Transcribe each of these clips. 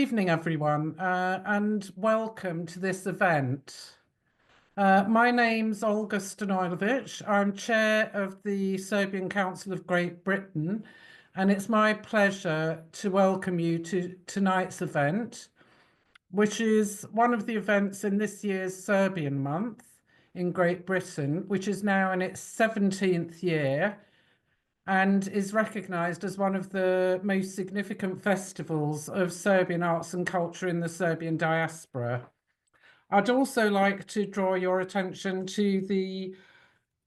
evening, everyone, and welcome to this event. My name's Olga Stanojevic. I'm chair of the Serbian Council of Great Britain, and it's my pleasure to welcome you to tonight's event, which is one of the events in this year's Serbian month in Great Britain, which is now in its 17th year and is recognised as one of the most significant festivals of Serbian arts and culture in the Serbian diaspora. I'd also like to draw your attention to the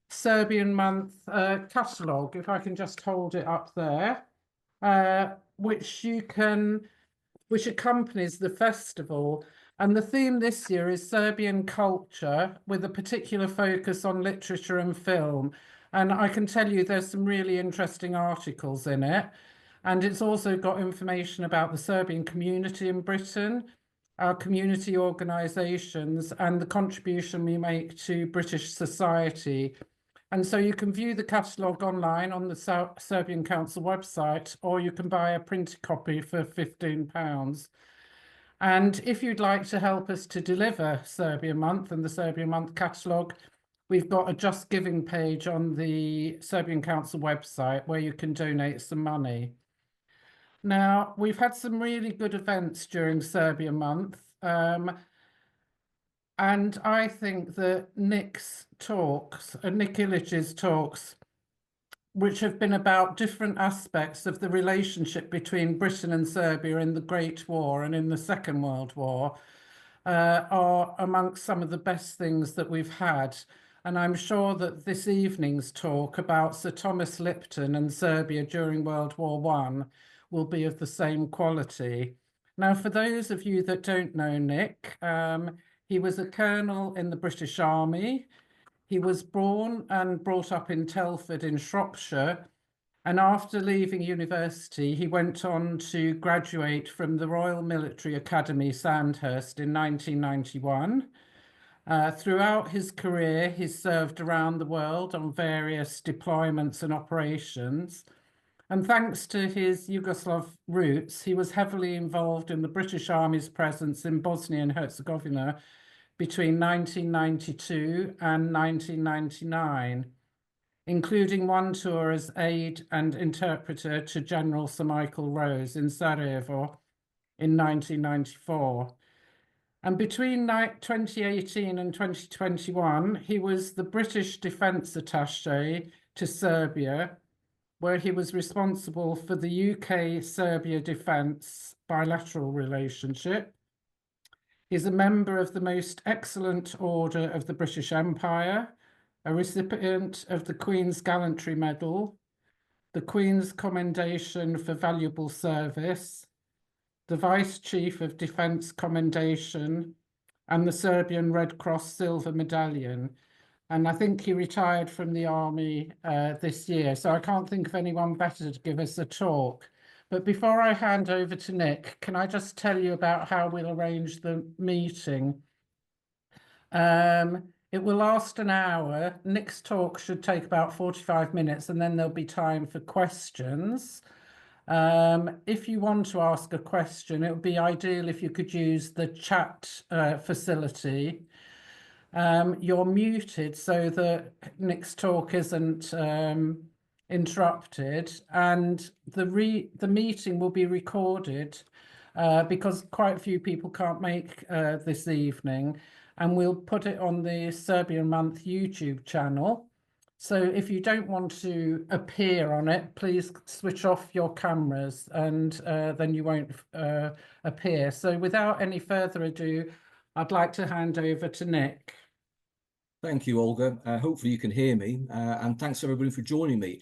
Serbian month catalogue, if I can just hold it up there, which accompanies the festival. And the theme this year is Serbian culture, with a particular focus on literature and film. And I can tell you there's some really interesting articles in it. And it's also got information about the Serbian community in Britain, our community organisations, and the contribution we make to British society. And so you can view the catalogue online on the Serbian Council website, or you can buy a printed copy for £15. And if you'd like to help us to deliver Serbian Month and the Serbian Month catalogue, we've got a Just Giving page on the Serbian Council website where you can donate some money. Now, we've had some really good events during Serbian Month. And I think that Nick Ilic's talks, which have been about different aspects of the relationship between Britain and Serbia in the Great War and in the Second World War, are amongst some of the best things that we've had. And I'm sure that this evening's talk about Sir Thomas Lipton and Serbia during World War I will be of the same quality. Now, for those of you that don't know Nick, he was a colonel in the British Army. He was born and brought up in Telford in Shropshire, and after leaving university, he went on to graduate from the Royal Military Academy, Sandhurst, in 1991. Throughout his career, he served around the world on various deployments and operations. And thanks to his Yugoslav roots, he was heavily involved in the British Army's presence in Bosnia and Herzegovina between 1992 and 1999, including one tour as aide and interpreter to General Sir Michael Rose in Sarajevo in 1994. And between 2018 and 2021, he was the British Defence Attaché to Serbia, where he was responsible for the UK-Serbia defence bilateral relationship. He's a member of the Most Excellent Order of the British Empire, a recipient of the Queen's Gallantry Medal, the Queen's Commendation for Valuable Service, the Vice Chief of Defence Commendation, and the Serbian Red Cross Silver Medallion. And I think he retired from the army this year, so I can't think of anyone better to give us a talk. But before I hand over to Nick, can I just tell you about how we'll arrange the meeting? It will last an hour. Nick's talk should take about 45 minutes, and then there'll be time for questions. If you want to ask a question, it would be ideal if you could use the chat facility. You're muted so that Nick's talk isn't interrupted, and the meeting will be recorded because quite a few people can't make this evening, and we'll put it on the Serbian Month YouTube channel. So if you don't want to appear on it, please switch off your cameras, and then you won't appear. So without any further ado, I'd like to hand over to Nick. Thank you, Olga. Hopefully you can hear me, and thanks everybody for joining me.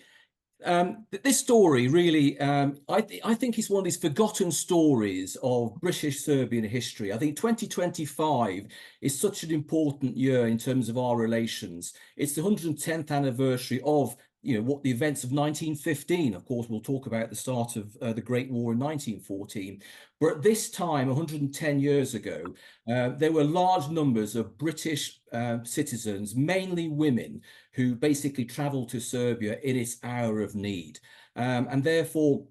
This story really, I think it's one of these forgotten stories of British Serbian history. I think 2025 is such an important year in terms of our relations. It's the 110th anniversary of what the events of 1915. Of course, we'll talk about the start of the Great War in 1914. But at this time, 110 years ago, there were large numbers of British citizens, mainly women, who basically travelled to Serbia in its hour of need. And therefore,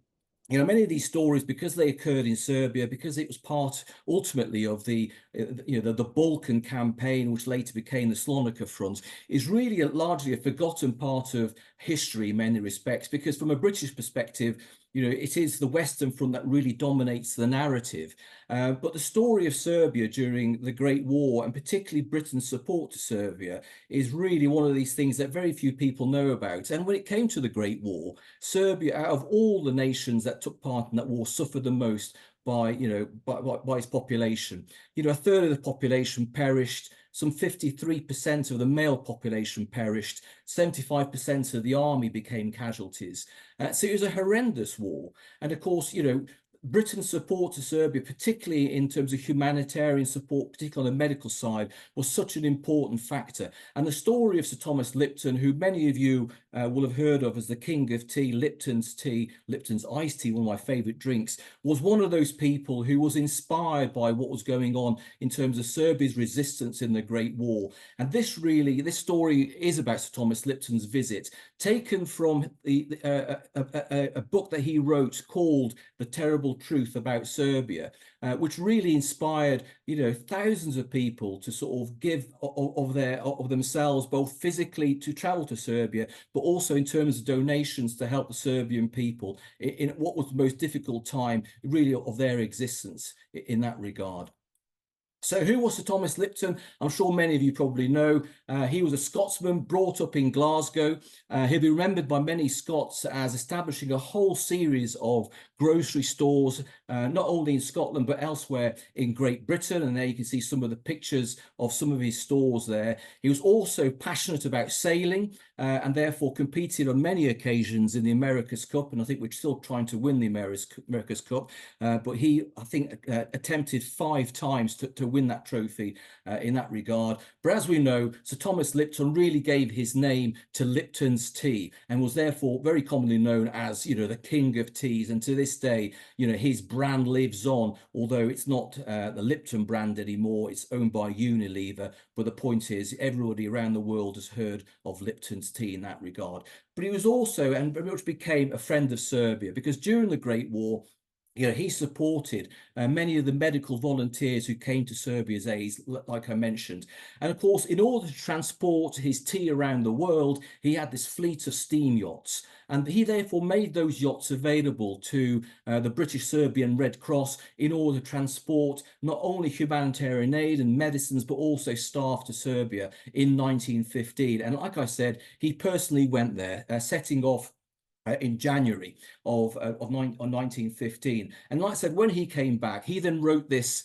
you know, many of these stories, because they occurred in Serbia, because it was part ultimately of the, you know, the Balkan campaign, which later became the Slonica Front, is really largely a forgotten part of history in many respects, because from a British perspective, you know, it is the Western Front that really dominates the narrative. But the story of Serbia during the Great War, and particularly Britain's support to Serbia, is really one of these things that very few people know about. And when it came to the Great War, Serbia, out of all the nations that took part in that war, suffered the most by, you know, by its population. You know, a third of the population perished. Some 53% of the male population perished. 75% of the army became casualties. So it was a horrendous war. And of course, you know, Britain's support to Serbia, particularly in terms of humanitarian support, particularly on the medical side, was such an important factor. And the story of Sir Thomas Lipton, who many of you will have heard of as the king of tea, Lipton's iced tea, one of my favorite drinks, was one of those people who was inspired by what was going on in terms of Serbia's resistance in the Great War. And this story is about Sir Thomas Lipton's visit, taken from a book that he wrote called The Terrible Truth About Serbia, which really inspired, you know, thousands of people to sort of give of themselves, both physically to travel to Serbia, but also in terms of donations to help the Serbian people in what was the most difficult time really of their existence in that regard. So who was Sir Thomas Lipton? I'm sure many of you probably know. He was a Scotsman brought up in Glasgow. He'll be remembered by many Scots as establishing a whole series of grocery stores, not only in Scotland, but elsewhere in Great Britain. And there you can see some of the pictures of some of his stores there. He was also passionate about sailing and therefore competed on many occasions in the America's Cup. And I think we're still trying to win the America's Cup. But he, I think, attempted 5 times to win that trophy in that regard. But as we know, Sir Thomas Lipton really gave his name to Lipton's tea and was therefore very commonly known as, you know, the king of teas. And to this day, you know, his brand lives on, although it's not the Lipton brand anymore. It's owned by Unilever. But the point is, everybody around the world has heard of Lipton's tea in that regard. But he was also, and very much became, a friend of Serbia, because during the Great War, you know, he supported many of the medical volunteers who came to Serbia's aid, like I mentioned. And of course, in order to transport his tea around the world, he had this fleet of steam yachts. And he therefore made those yachts available to the British Serbian Red Cross in order to transport not only humanitarian aid and medicines, but also staff to Serbia in 1915. And like I said, he personally went there, setting off in January of 1915. And like I said, when he came back, he then wrote this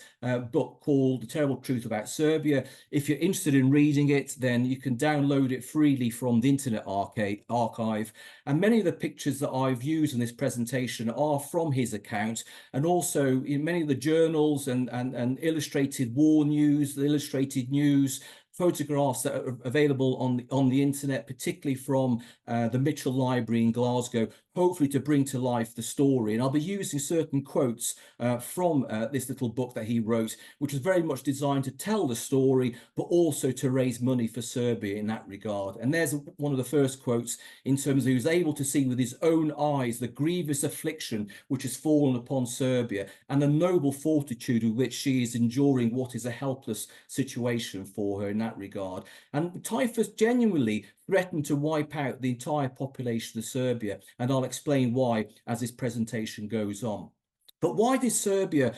book called The Terrible Truth About Serbia. If you're interested in reading it, then you can download it freely from the Internet Archive. And many of the pictures that I've used in this presentation are from his account, and also in many of the journals and illustrated war news, the illustrated news, photographs that are available on the internet, particularly from the Mitchell Library in Glasgow, hopefully to bring to life the story. And I'll be using certain quotes from this little book that he wrote, which was very much designed to tell the story, but also to raise money for Serbia in that regard. And there's one of the first quotes in terms of he was able to see with his own eyes the grievous affliction which has fallen upon Serbia and the noble fortitude with which she is enduring what is a helpless situation for her in that regard. And typhus genuinely threatened to wipe out the entire population of Serbia, and I'll explain why as this presentation goes on. But why did Serbia,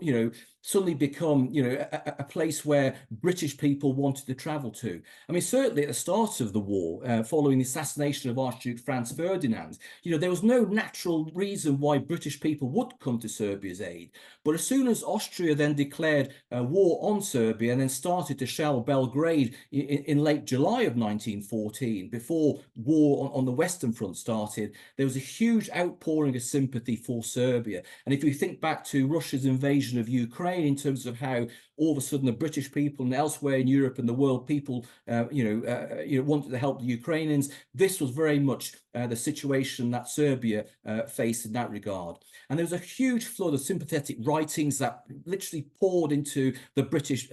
you know, suddenly become, you know, a place where British people wanted to travel to? I mean, certainly at the start of the war, following the assassination of Archduke Franz Ferdinand, you know, there was no natural reason why British people would come to Serbia's aid. But as soon as Austria then declared war on Serbia and then started to shell Belgrade in late July of 1914, before war on the Western Front started, there was a huge outpouring of sympathy for Serbia. And if you think back to Russia's invasion of Ukraine, Ukraine, in terms of how all of a sudden the British people and elsewhere in Europe and the world, people wanted to help the Ukrainians. This was very much the situation that Serbia faced in that regard. And there was a huge flood of sympathetic writings that literally poured into the British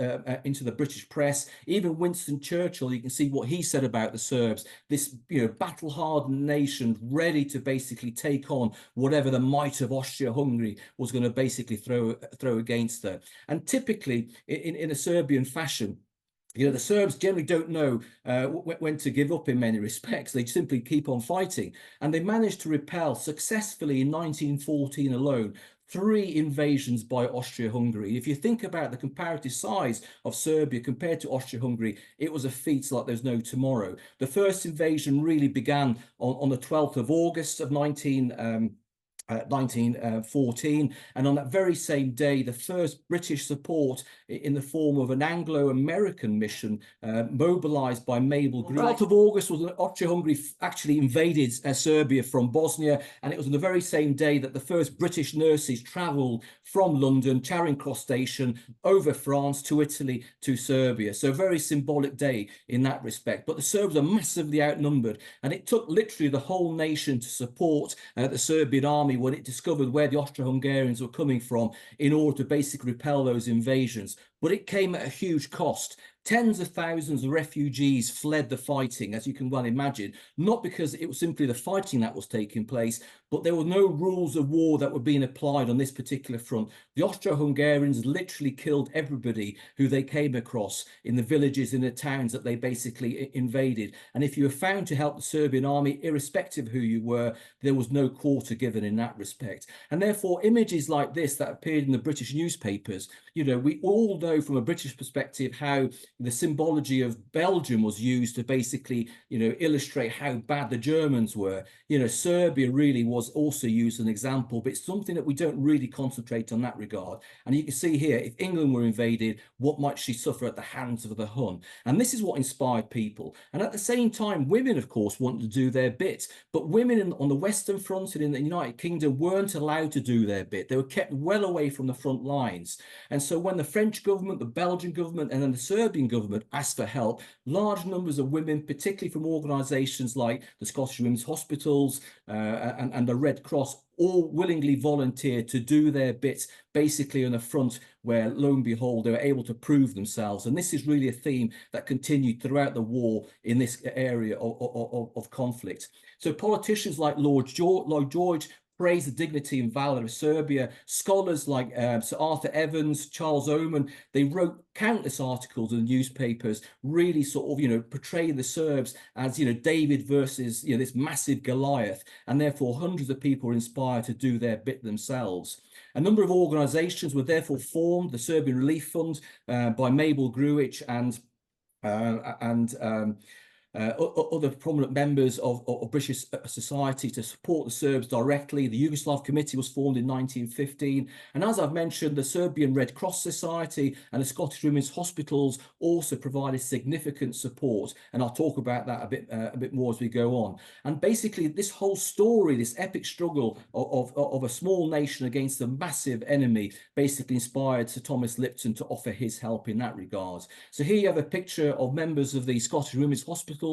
press. Even Winston Churchill, you can see what he said about the Serbs, this battle-hardened nation ready to basically take on whatever the might of Austria-Hungary was going to basically throw against her. And typically in a Serbian fashion, the Serbs generally don't know when to give up in many respects. They simply keep on fighting. And they managed to repel successfully in 1914 alone 3 invasions by Austria-Hungary. If you think about the comparative size of Serbia compared to Austria-Hungary, it was a feat like there's no tomorrow. The first invasion really began on the 12th of August of 1914, and on that very same day, the first British support in the form of an Anglo-American mission mobilized by Mabel Greene. 12th of August was when Austria-Hungary actually invaded Serbia from Bosnia, and it was on the very same day that the first British nurses traveled from London, Charing Cross Station, over France to Italy to Serbia. So a very symbolic day in that respect. But the Serbs are massively outnumbered, and it took literally the whole nation to support the Serbian army when it discovered where the Austro-Hungarians were coming from in order to basically repel those invasions. But it came at a huge cost. Tens of thousands of refugees fled the fighting, as you can well imagine, not because it was simply the fighting that was taking place, but there were no rules of war that were being applied on this particular front. The Austro-Hungarians literally killed everybody who they came across in the villages, in the towns that they basically invaded. And if you were found to help the Serbian army, irrespective of who you were, there was no quarter given in that respect. And therefore, images like this that appeared in the British newspapers, we all know from a British perspective how the symbology of Belgium was used to basically, illustrate how bad the Germans were. Serbia really was also used as an example, but it's something that we don't really concentrate on that regard. And you can see here, if England were invaded, what might she suffer at the hands of the Hun? And this is what inspired people. And at the same time, women, of course, wanted to do their bit, but women on the Western Front and in the United Kingdom weren't allowed to do their bit. They were kept well away from the front lines. And so when the French government, the Belgian government, and then the Serbian government asked for help, large numbers of women, particularly from organisations like the Scottish Women's Hospitals and the Red Cross, all willingly volunteered to do their bit, basically on a front where, lo and behold, they were able to prove themselves. And this is really a theme that continued throughout the war in this area of conflict. So politicians like Lloyd George praise the dignity and valor of Serbia. Scholars like Sir Arthur Evans, Charles Oman, they wrote countless articles in the newspapers, really sort of, portraying the Serbs as, David versus, this massive Goliath. And therefore, hundreds of people were inspired to do their bit themselves. A number of organizations were therefore formed, the Serbian Relief Fund by Mabel Gruich and other prominent members of British society to support the Serbs directly. The Yugoslav Committee was formed in 1915. And as I've mentioned, the Serbian Red Cross Society and the Scottish Women's Hospitals also provided significant support. And I'll talk about that a bit more as we go on. And basically, this whole story, this epic struggle of a small nation against a massive enemy, basically inspired Sir Thomas Lipton to offer his help in that regard. So here you have a picture of members of the Scottish Women's Hospital,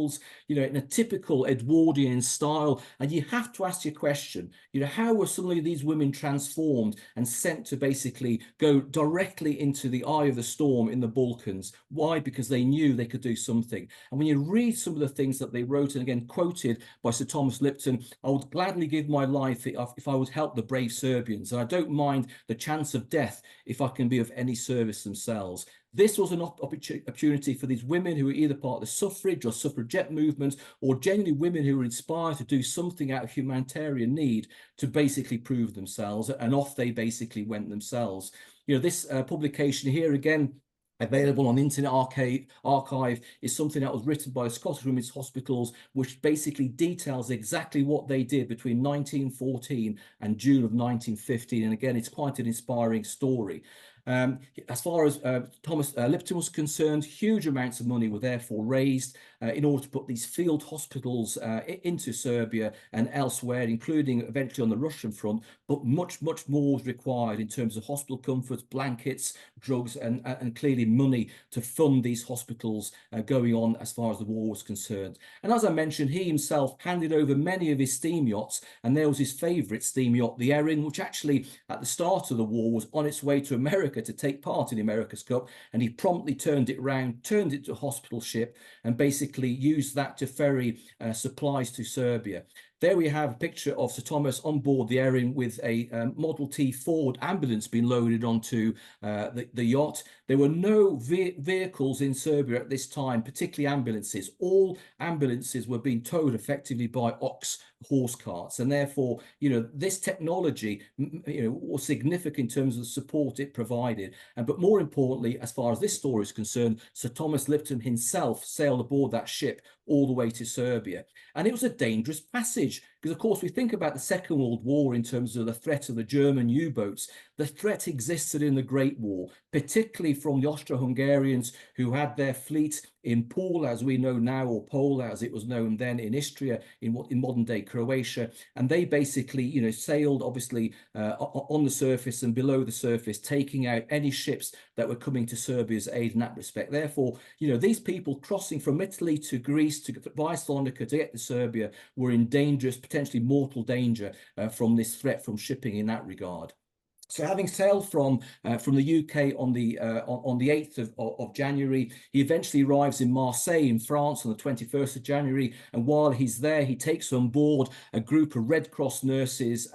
in a typical Edwardian style, and you have to ask your question, how were suddenly these women transformed and sent to basically go directly into the eye of the storm in the Balkans? Why? Because they knew they could do something. And when you read some of the things that they wrote, and again quoted by Sir Thomas Lipton, I would gladly give my life if I would help the brave Serbians, and I don't mind the chance of death if I can be of any service themselves. This was an opportunity for these women who were either part of the suffrage or suffragette movement, or genuinely women who were inspired to do something out of humanitarian need to basically prove themselves, and off they basically went themselves. This publication here, again, available on the Internet Archive, is something that was written by the Scottish Women's Hospitals, which basically details exactly what they did between 1914 and June of 1915. And again, it's quite an inspiring story. As far as Thomas Lipton was concerned, huge amounts of money were therefore raised. in order to put these field hospitals into Serbia and elsewhere, including eventually on the Russian front. But much more was required in terms of hospital comforts, blankets, drugs, and clearly money to fund these hospitals going on as far as the war was concerned. And as I mentioned, he himself handed over many of his steam yachts, and there was his favourite steam yacht, the Erin, which actually at the start of the war was on its way to America to take part in the America's Cup, and he promptly turned it round, turned it to a hospital ship, and basically used that to ferry supplies to Serbia. There we have a picture of Sir Thomas on board the Erin with a Model T Ford ambulance being loaded onto the yacht. There were no vehicles in Serbia at this time, particularly ambulances. All ambulances were being towed effectively by horse carts, and therefore, this technology, was significant in terms of the support it provided. But more importantly, as far as this story is concerned, Sir Thomas Lipton himself sailed aboard that ship all the way to Serbia. And it was a dangerous passage because, of course, we think about the Second World War in terms of the threat of the German U-boats. The threat existed in the Great War, particularly from the Austro-Hungarians, who had their fleet in Pula, as we know now, or Pola, as it was known then, in Istria, in modern-day Croatia. And they basically, sailed, obviously, on the surface and below the surface, taking out any ships that were coming to Serbia's aid in that respect. Therefore, these people crossing from Italy to Greece via Salonika to get to Serbia were in dangerous, potentially mortal danger from this threat from shipping in that regard. So having sailed from the UK on the 8th of January, he eventually arrives in Marseille in France on the 21st of January. And while he's there, he takes on board a group of Red Cross nurses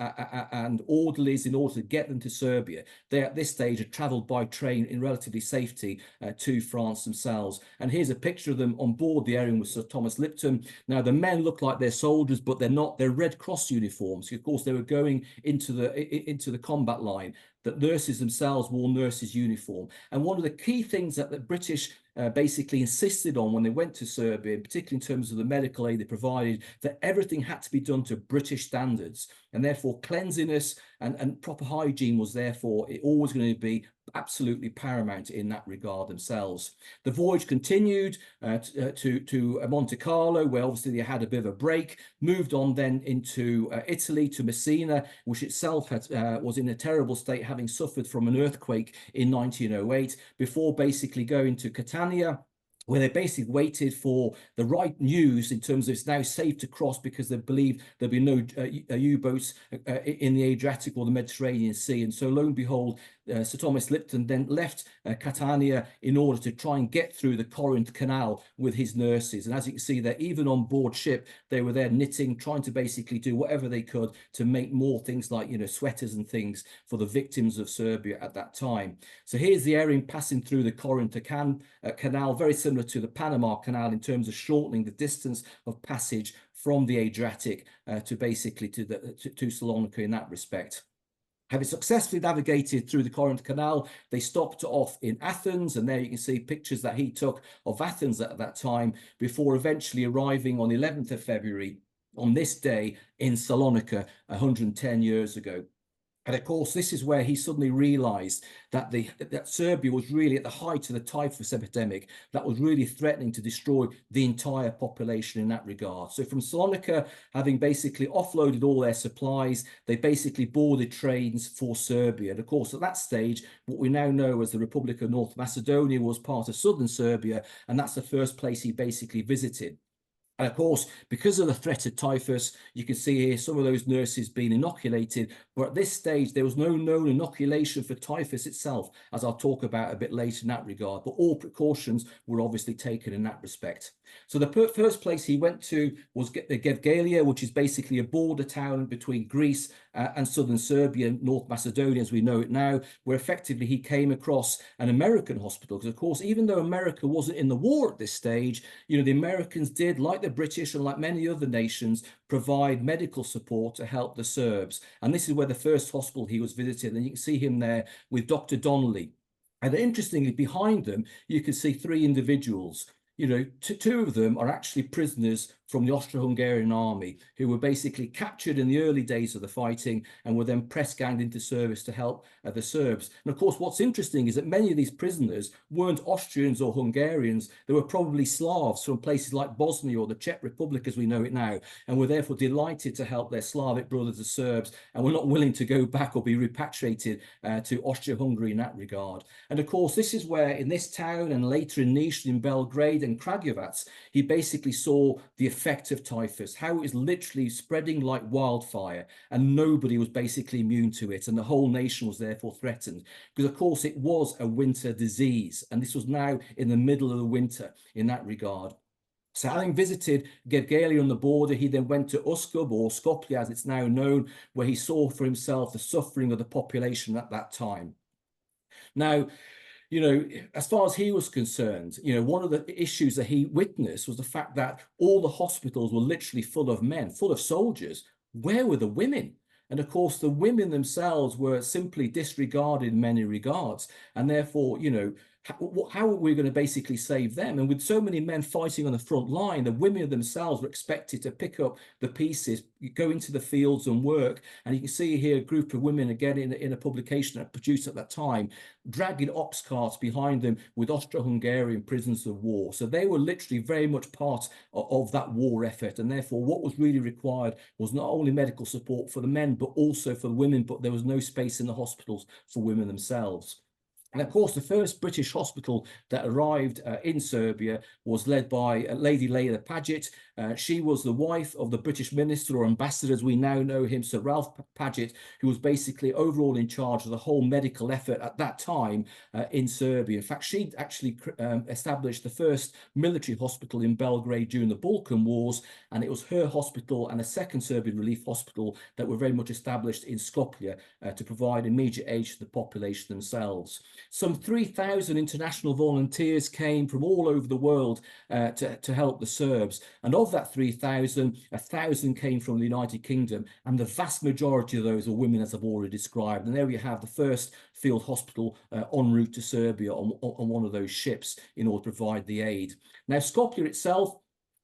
and orderlies in order to get them to Serbia. They at this stage had travelled by train in relatively safety to France themselves. And here's a picture of them on board the Erin with Sir Thomas Lipton. Now, the men look like they're soldiers, but they're not. They're Red Cross uniforms. Of course, they were going into the combat line. That nurses themselves wore nurses' uniform. And one of the key things that the British basically insisted on when they went to Serbia, particularly in terms of the medical aid they provided, that everything had to be done to British standards. And therefore, cleanliness and proper hygiene was therefore always going to be absolutely paramount in that regard themselves. The voyage continued to Monte Carlo, where obviously they had a bit of a break, moved on then into Italy to Messina, which itself was in a terrible state, having suffered from an earthquake in 1908, before basically going to Catania, where they basically waited for the right news in terms of it's now safe to cross because they believe there'll be no U-boats in the Adriatic or the Mediterranean Sea. And so lo and behold, Sir Thomas Lipton then left Catania in order to try and get through the Corinth Canal with his nurses. And as you can see there, even on board ship, they were there knitting, trying to basically do whatever they could to make more things like, sweaters and things for the victims of Serbia at that time. So here's the Erin passing through the Corinth Canal, very similar to the Panama Canal in terms of shortening the distance of passage from the Adriatic to basically to Salonika in that respect. Having successfully navigated through the Corinth Canal, they stopped off in Athens, and there you can see pictures that he took of Athens at that time, before eventually arriving on the 11th of February on this day in Salonika 110 years ago. And of course, this is where he suddenly realized that that Serbia was really at the height of the typhus epidemic that was really threatening to destroy the entire population in that regard. So from Salonika, having basically offloaded all their supplies, they basically boarded trains for Serbia. And of course, at that stage, what we now know as the Republic of North Macedonia was part of southern Serbia, and that's the first place he basically visited. And of course, because of the threat of typhus, you can see here some of those nurses being inoculated. But at this stage, there was no known inoculation for typhus itself, as I'll talk about a bit later in that regard. But all precautions were obviously taken in that respect. So the first place he went to was Gevgelija, which is basically a border town between Greece and southern Serbia, North Macedonia, as we know it now, where effectively he came across an American hospital. Because, of course, even though America wasn't in the war at this stage, the Americans did, like the British and like many other nations, provide medical support to help the Serbs. And this is where the first hospital he was visited. And you can see him there with Dr. Donnelly. And interestingly, behind them, you can see three individuals. two of them are actually prisoners from the Austro-Hungarian army who were basically captured in the early days of the fighting and were then press ganged into service to help the Serbs. And of course, what's interesting is that many of these prisoners weren't Austrians or Hungarians. They were probably Slavs from places like Bosnia or the Czech Republic as we know it now, and were therefore delighted to help their Slavic brothers, the Serbs, and were not willing to go back or be repatriated to Austria-Hungary in that regard. And of course, this is where in this town and later in Niš, in Belgrade and Kragujevac, he basically saw the effect of typhus, how it was literally spreading like wildfire, and nobody was basically immune to it, and the whole nation was therefore threatened, because of course it was a winter disease, and this was now in the middle of the winter in that regard. So having visited Gevgelija on the border, he then went to Uskub, or Skopje as it's now known, where he saw for himself the suffering of the population at that time. Now, as far as he was concerned, one of the issues that he witnessed was the fact that all the hospitals were literally full of men, full of soldiers. Where were the women? And of course, the women themselves were simply disregarded in many regards. And therefore, how are we going to basically save them? And with so many men fighting on the front line, the women themselves were expected to pick up the pieces, go into the fields and work. And you can see here a group of women, again, in a publication that produced at that time, dragging ox carts behind them with Austro-Hungarian prisoners of war. So they were literally very much part of that war effort. And therefore, what was really required was not only medical support for the men, but also for the women. But there was no space in the hospitals for women themselves. And of course, the first British hospital that arrived in Serbia was led by Lady Layla Paget. She was the wife of the British minister or ambassador, as we now know him, Sir Ralph Paget, who was basically overall in charge of the whole medical effort at that time in Serbia. In fact, she actually established the first military hospital in Belgrade during the Balkan Wars, and it was her hospital and a second Serbian relief hospital that were very much established in Skopje to provide immediate aid to the population themselves. Some 3,000 international volunteers came from all over the world to help the Serbs. And of that 3,000, 1,000 came from the United Kingdom. And the vast majority of those are women, as I've already described. And there we have the first field hospital en route to Serbia on one of those ships in order to provide the aid. Now, Skopje itself,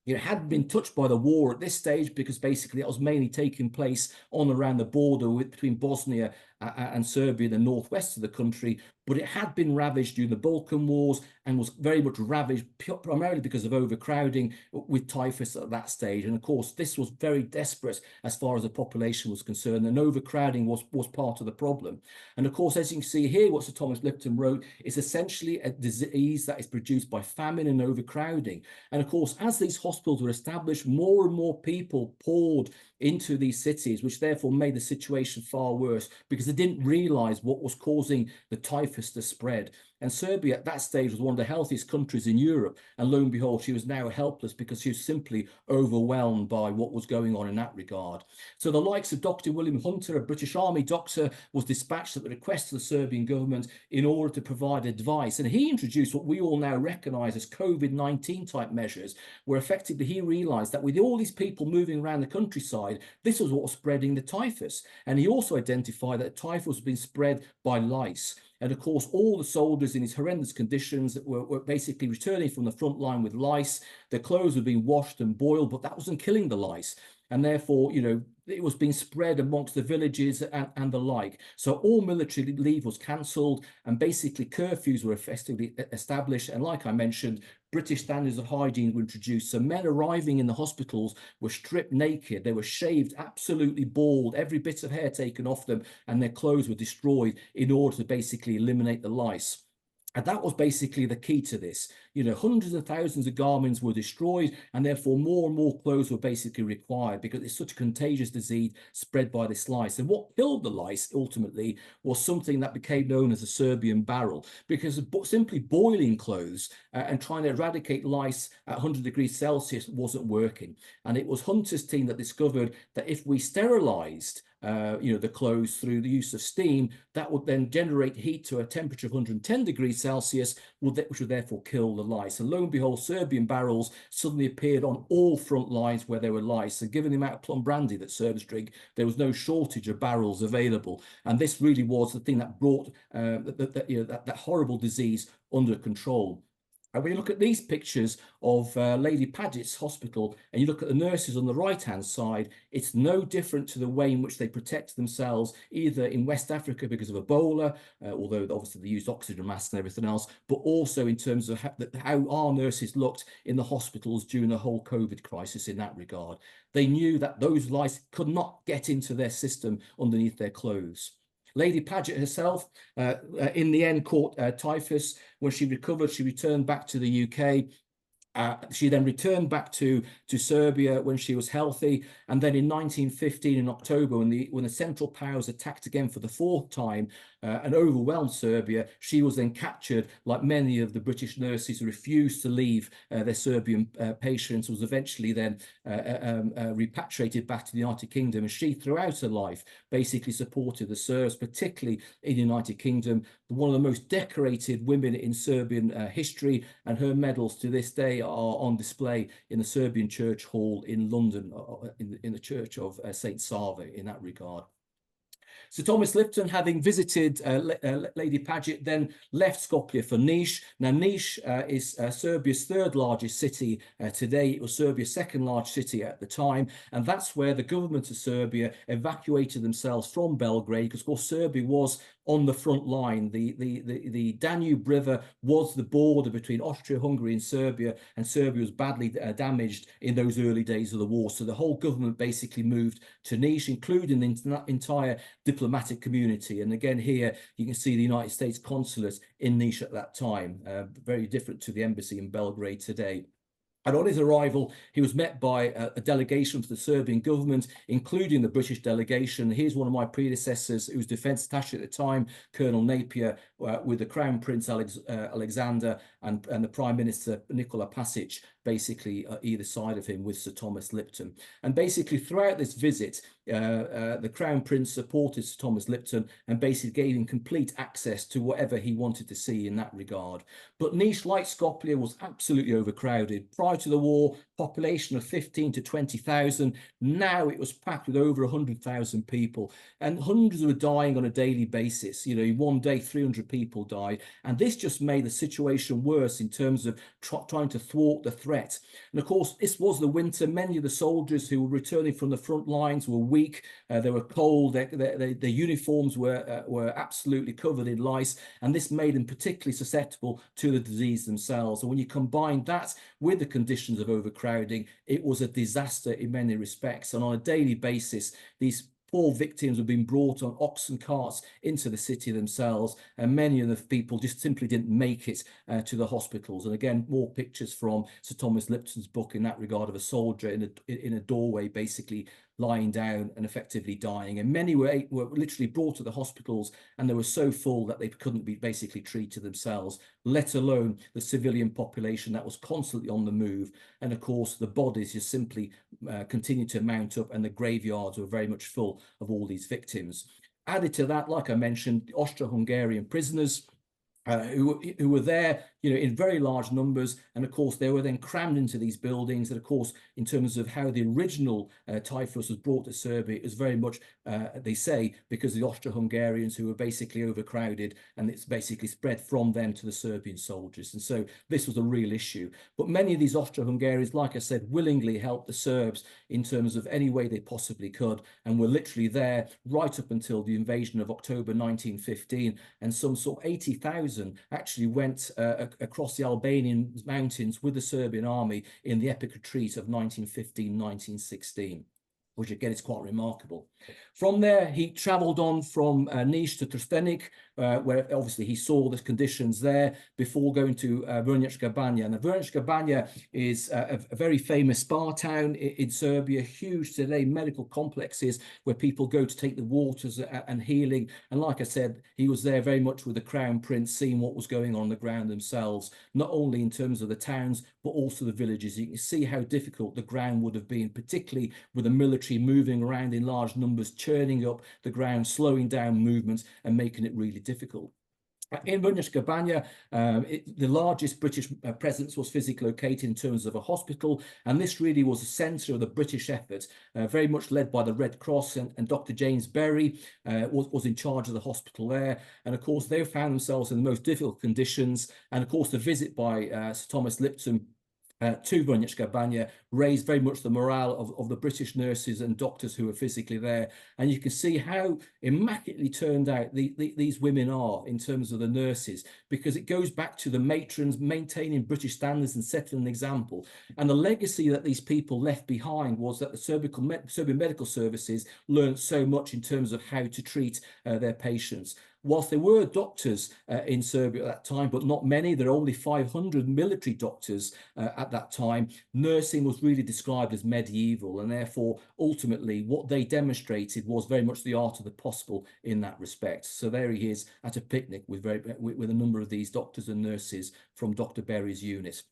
hadn't been touched by the war at this stage, because basically it was mainly taking place on around the border between Bosnia and Serbia, the northwest of the country, but it had been ravaged during the Balkan Wars and was very much ravaged primarily because of overcrowding with typhus at that stage. And of course, this was very desperate as far as the population was concerned, and overcrowding was part of the problem. And of course, as you can see here, what Sir Thomas Lipton wrote is essentially a disease that is produced by famine and overcrowding. And of course, as these hospitals were established, more and more people poured into these cities, which therefore made the situation far worse, because they didn't realize what was causing the typhus to spread. And Serbia at that stage was one of the healthiest countries in Europe. And lo and behold, she was now helpless because she was simply overwhelmed by what was going on in that regard. So the likes of Dr. William Hunter, a British Army doctor, was dispatched at the request of the Serbian government in order to provide advice. And he introduced what we all now recognize as COVID-19 type measures, where effectively he realized that with all these people moving around the countryside, this was what was spreading the typhus. And he also identified that typhus was being spread by lice. And of course, all the soldiers in these horrendous conditions were basically returning from the front line with lice. Their clothes were being washed and boiled, but that wasn't killing the lice. And therefore, it was being spread amongst the villages and the like. So all military leave was cancelled, and basically curfews were effectively established. And like I mentioned, British standards of hygiene were introduced. So men arriving in the hospitals were stripped naked. They were shaved, absolutely bald, every bit of hair taken off them, and their clothes were destroyed in order to basically eliminate the lice. And that was basically the key to this. Hundreds of thousands of garments were destroyed, and therefore more and more clothes were basically required, because it's such a contagious disease spread by this lice. And what killed the lice ultimately was something that became known as a Serbian barrel, because simply boiling clothes and trying to eradicate lice at 100 degrees Celsius wasn't working. And it was Hunter's team that discovered that if we sterilized the clothes through the use of steam, that would then generate heat to a temperature of 110 degrees Celsius, which would therefore kill the lice. And lo and behold, Serbian barrels suddenly appeared on all front lines where there were lice. And given the amount of plum brandy that Serbs drink, there was no shortage of barrels available. And this really was the thing that brought that horrible disease under control. And when you look at these pictures of Lady Paget's hospital, and you look at the nurses on the right-hand side, it's no different to the way in which they protect themselves, either in West Africa because of Ebola, although obviously they used oxygen masks and everything else, but also in terms of how our nurses looked in the hospitals during the whole COVID crisis in that regard. They knew that those lice could not get into their system underneath their clothes. Lady Paget herself, in the end, caught typhus. When she recovered, she returned back to the UK. She then returned back to Serbia when she was healthy, and then in 1915, in October, when the Central Powers attacked again for the fourth time and overwhelmed Serbia, she was then captured. Like many of the British nurses who refused to leave their Serbian patients, was eventually then repatriated back to the United Kingdom. And she, throughout her life, basically supported the Serbs, particularly in the United Kingdom. One of the most decorated women in Serbian history, and her medals to this day are on display in the Serbian Church Hall in London, in the Church of St. Sava in that regard. Sir Thomas Lipton, having visited Lady Paget, then left Skopje for Niš. Now, Niš is Serbia's third largest city today. It was Serbia's second largest city at the time, and that's where the government of Serbia evacuated themselves from Belgrade, because, of course, Serbia was on the front line. The Danube River was the border between Austria-Hungary and Serbia was badly damaged in those early days of the war. So the whole government basically moved to Niš, including the entire diplomatic community. And again, here you can see the United States consulate in Niš at that time, very different to the embassy in Belgrade today. And on his arrival, he was met by a delegation from the Serbian government, including the British delegation. Here's one of my predecessors, who was defence attaché at the time, Colonel Napier, with the Crown Prince Alexander and the Prime Minister Nikola Pasic, basically either side of him, with Sir Thomas Lipton. And basically throughout this visit, the Crown Prince supported Sir Thomas Lipton and basically gave him complete access to whatever he wanted to see in that regard. But Niš, like Skopje, was absolutely overcrowded. Prior to the war, population of 15 to 20,000. Now it was packed with over 100,000 people, and hundreds were dying on a daily basis. You know, one day 300 people died, and this just made the situation worse in terms of trying to thwart the threat. And of course, this was the winter. Many of the soldiers who were returning from the front lines were weak. They were cold. Their uniforms were absolutely covered in lice, and this made them particularly susceptible to the disease themselves. And when you combine that with the conditions of overcrowding, it was a disaster in many respects. And on a daily basis, these poor victims were being brought on oxen carts into the city themselves, and many of the people just simply didn't make it to the hospitals. And again, more pictures from Sir Thomas Lipton's book in that regard, of a soldier in a doorway, basically lying down and effectively dying. And many were literally brought to the hospitals, and they were so full that they couldn't be basically treated themselves, let alone the civilian population that was constantly on the move. And of course, the bodies just simply continued to mount up, and the graveyards were very much full of all these victims. Added to that, like I mentioned, the Austro-Hungarian prisoners who were there, you know, in very large numbers, and of course they were then crammed into these buildings. And of course, in terms of how the original typhus was brought to Serbia, it was very much, they say, because the Austro-Hungarians who were basically overcrowded, and it's basically spread from them to the Serbian soldiers. And so this was a real issue. But many of these Austro-Hungarians, like I said, willingly helped the Serbs in terms of any way they possibly could, and were literally there right up until the invasion of October 1915, and some sort of 80,000 actually went across the Albanian mountains with the Serbian army in the epic retreat of 1915-1916, which again is quite remarkable. From there, he travelled on from Niš to Trstenik, where obviously he saw the conditions there, before going to Vrnjačka Banja. Now, Vrnjačka Banja is a very famous spa town in Serbia, huge today medical complexes where people go to take the waters and healing. And like I said, he was there very much with the Crown Prince, seeing what was going on the ground themselves, not only in terms of the towns, but also the villages. You can see how difficult the ground would have been, particularly with the military moving around in large numbers, churning up the ground, slowing down movements and making it really difficult. In Brno, the largest British presence was physically located in terms of a hospital, and this really was the centre of the British effort, very much led by the Red Cross, and Dr. James Berry was in charge of the hospital there. And of course, they found themselves in the most difficult conditions. And of course, the visit by Sir Thomas Lipton to Brno raised very much the morale of the British nurses and doctors who were physically there. And you can see how immaculately turned out these women are in terms of the nurses, because it goes back to the matrons maintaining British standards and setting an example. And the legacy that these people left behind was that the Serbian medical services learned so much in terms of how to treat their patients. Whilst there were doctors in Serbia at that time, but not many, there are only 500 military doctors at that time, nursing was really described as medieval, and therefore ultimately what they demonstrated was very much the art of the possible in that respect. So there he is at a picnic with a number of these doctors and nurses from Dr. Berry's unit.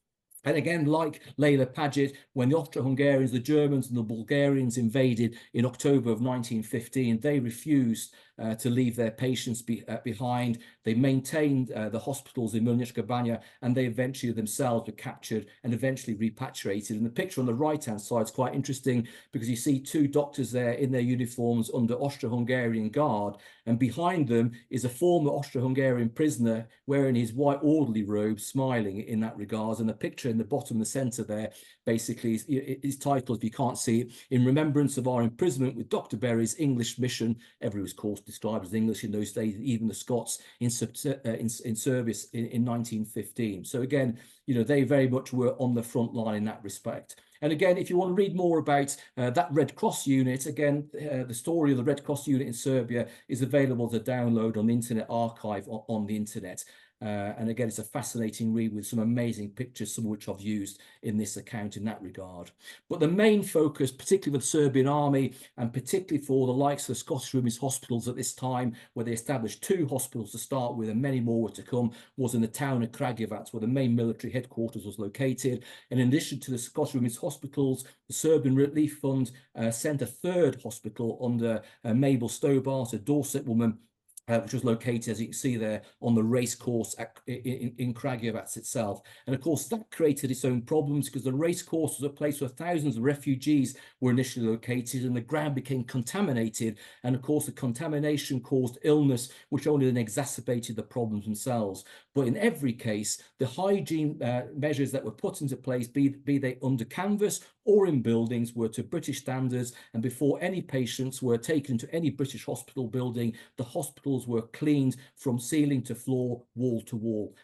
And again, like Layla Paget, when the Austro-Hungarians, the Germans and the Bulgarians invaded in October of 1915, they refused to leave their patients behind. They maintained the hospitals in Brno, and they eventually themselves were captured and eventually repatriated. And the picture on the right-hand side is quite interesting, because you see two doctors there in their uniforms under Austro-Hungarian guard, and behind them is a former Austro-Hungarian prisoner wearing his white orderly robe, smiling in that regard. And the picture in the bottom, the centre there, basically is titled, if you can't see it, "In Remembrance of Our Imprisonment with Dr. Berry's English Mission." Everyone was, of course, described as English in those days, even the Scots in service in 1915. So again, you know, they very much were on the front line in that respect. And again, if you want to read more about that Red Cross unit, again, the story of the Red Cross unit in Serbia is available to download on the Internet Archive on the internet. And again, it's a fascinating read with some amazing pictures, some of which I've used in this account in that regard. But the main focus, particularly with the Serbian army, and particularly for the likes of the Scottish Women's Hospitals at this time, where they established 2 hospitals to start with and many more were to come, was in the town of Kragujevac, where the main military headquarters was located. And in addition to the Scottish Women's Hospitals, the Serbian Relief Fund sent a 3rd hospital under Mabel Stobart, a Dorset woman, which was located, as you can see there, on the race course in Kragujevac itself. And of course, that created its own problems, because the race course was a place where thousands of refugees were initially located, and the ground became contaminated. And of course, the contamination caused illness, which only then exacerbated the problems themselves. But in every case, the hygiene measures that were put into place, be they under canvas or in buildings, were to British standards. And before any patients were taken to any British hospital building, the hospitals were cleaned from ceiling to floor, wall to wall.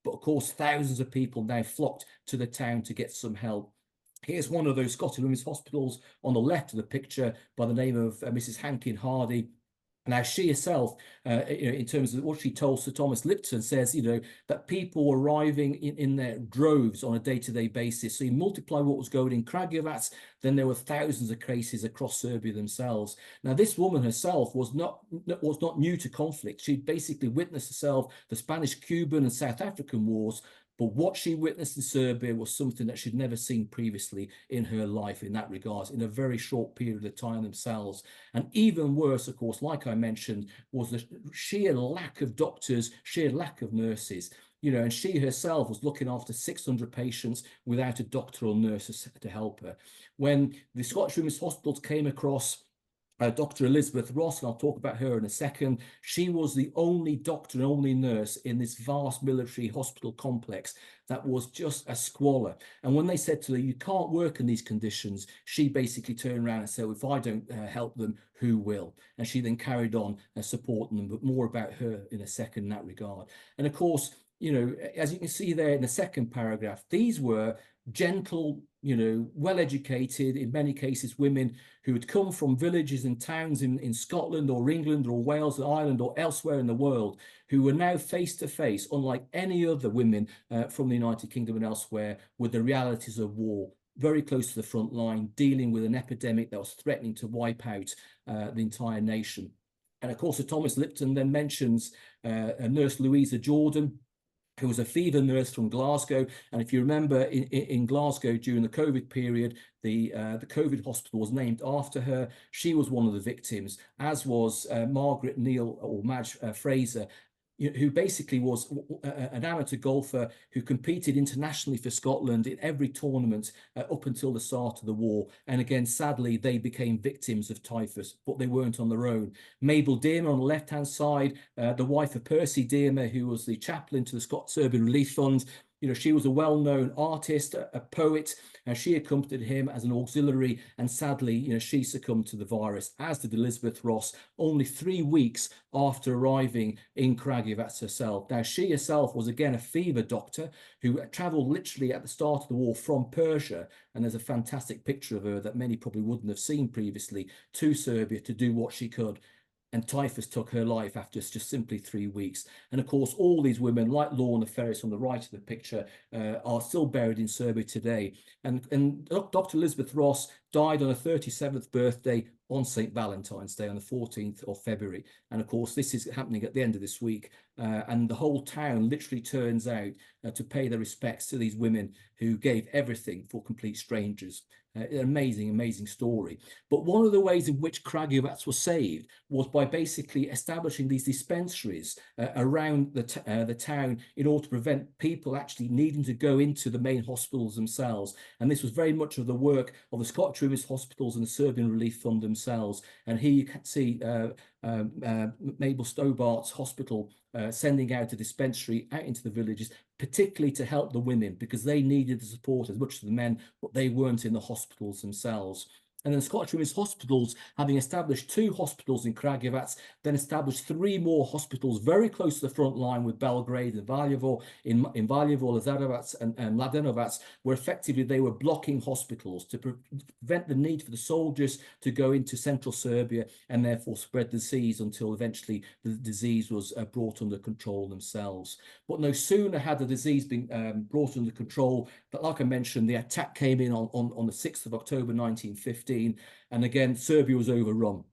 But of course, thousands of people now flocked to the town to get some help. Here's one of those Scottish Women's Hospitals on the left of the picture, by the name of Mrs. Hankin Hardy. Now, she herself, in terms of what she told Sir Thomas Lipton, says, that people were arriving in their droves on a day-to-day basis. So you multiply what was going in Kragujevac, then there were thousands of cases across Serbia themselves. Now, this woman herself was not new to conflict. She'd basically witnessed herself the Spanish, Cuban, and South African wars. But what she witnessed in Serbia was something that she'd never seen previously in her life in that regard, in a very short period of time themselves. And even worse, of course, like I mentioned, was the sheer lack of doctors, sheer lack of nurses. And she herself was looking after 600 patients without a doctor or nurse to help her. When the Scottish Women's Hospitals came across Dr. Elizabeth Ross, and I'll talk about her in a second, she was the only doctor and only nurse in this vast military hospital complex that was just a squalor. And when they said to her, "You can't work in these conditions," she basically turned around and said, "If I don't help them, who will?" And she then carried on supporting them, but more about her in a second in that regard. And of course, as you can see there in the second paragraph, these were gentle, well-educated, in many cases, women who had come from villages and towns in Scotland or England or Wales or Ireland or elsewhere in the world, who were now face to face, unlike any other women from the United Kingdom and elsewhere, with the realities of war, very close to the front line, dealing with an epidemic that was threatening to wipe out the entire nation. And of course, Sir Thomas Lipton then mentions Nurse Louisa Jordan, who was a fever nurse from Glasgow. And if you remember, in Glasgow during the COVID period, the COVID hospital was named after her. She was one of the victims, as was Margaret Neal or Madge Fraser. who basically was an amateur golfer who competed internationally for Scotland in every tournament up until the start of the war. And again, sadly, they became victims of typhus, but they weren't on their own. Mabel Dearmer on the left-hand side, the wife of Percy Dearmer, who was the chaplain to the Serbian Relief Fund. She was a well-known artist, a poet, and she accompanied him as an auxiliary. And sadly, she succumbed to the virus, as did Elizabeth Ross, only 3 weeks after arriving in Kragujevac herself. Now, she herself was again a fever doctor who travelled literally at the start of the war from Persia, and there's a fantastic picture of her that many probably wouldn't have seen previously, to Serbia to do what she could. And typhus took her life after just simply 3 weeks. And of course, all these women, like Lorna Ferris on the right of the picture, are still buried in Serbia today. And Dr. Elizabeth Ross died on her 37th birthday on St. Valentine's Day on the 14th of February. And of course, this is happening at the end of this week. And the whole town literally turns out to pay their respects to these women who gave everything for complete strangers. An amazing, amazing story. But one of the ways in which Kragujevac was saved was by basically establishing these dispensaries around the town in order to prevent people actually needing to go into the main hospitals themselves. And this was very much of the work of the Scottish Women's Hospitals and the Serbian Relief Fund themselves. And here you can see Mabel Stobart's hospital sending out a dispensary out into the villages, particularly to help the women, because they needed the support as much as the men, but they weren't in the hospitals themselves. And then Scottish Women's Hospitals, having established 2 hospitals in Kragujevac, then established 3 more hospitals very close to the front line with Belgrade and Valjevo, in Valjevo, Lazarevac and Mladenovac, where effectively they were blocking hospitals to prevent the need for the soldiers to go into central Serbia and therefore spread the disease until eventually the disease was brought under control themselves. But no sooner had the disease been brought under control, but like I mentioned, the attack came in on the 6th of October 1915. And again, Serbia was overrun.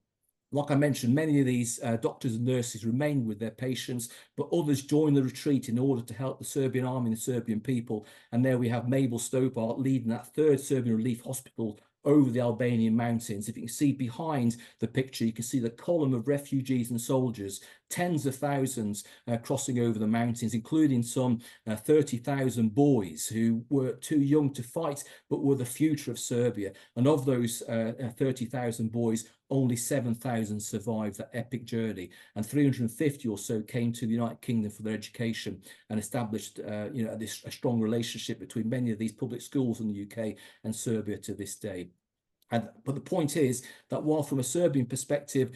Like I mentioned, many of these doctors and nurses remained with their patients, but others joined the retreat in order to help the Serbian army and the Serbian people. And there we have Mabel Stobart leading that 3rd Serbian Relief Hospital over the Albanian mountains. If you can see behind the picture, you can see the column of refugees and soldiers, tens of thousands crossing over the mountains, including some 30,000 boys who were too young to fight, but were the future of Serbia. And of those 30,000 boys, only 7,000 survived that epic journey, and 350 or so came to the United Kingdom for their education and established a strong relationship between many of these public schools in the UK and Serbia to this day. But the point is that while from a Serbian perspective,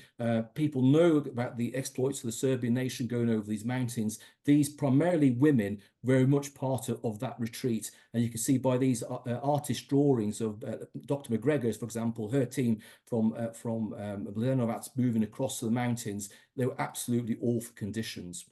people know about the exploits of the Serbian nation going over these mountains, these primarily women very much part of that retreat. And you can see by these artist drawings of Dr. McGregor's, for example, her team from Mladenovac moving across the mountains, they were absolutely awful conditions.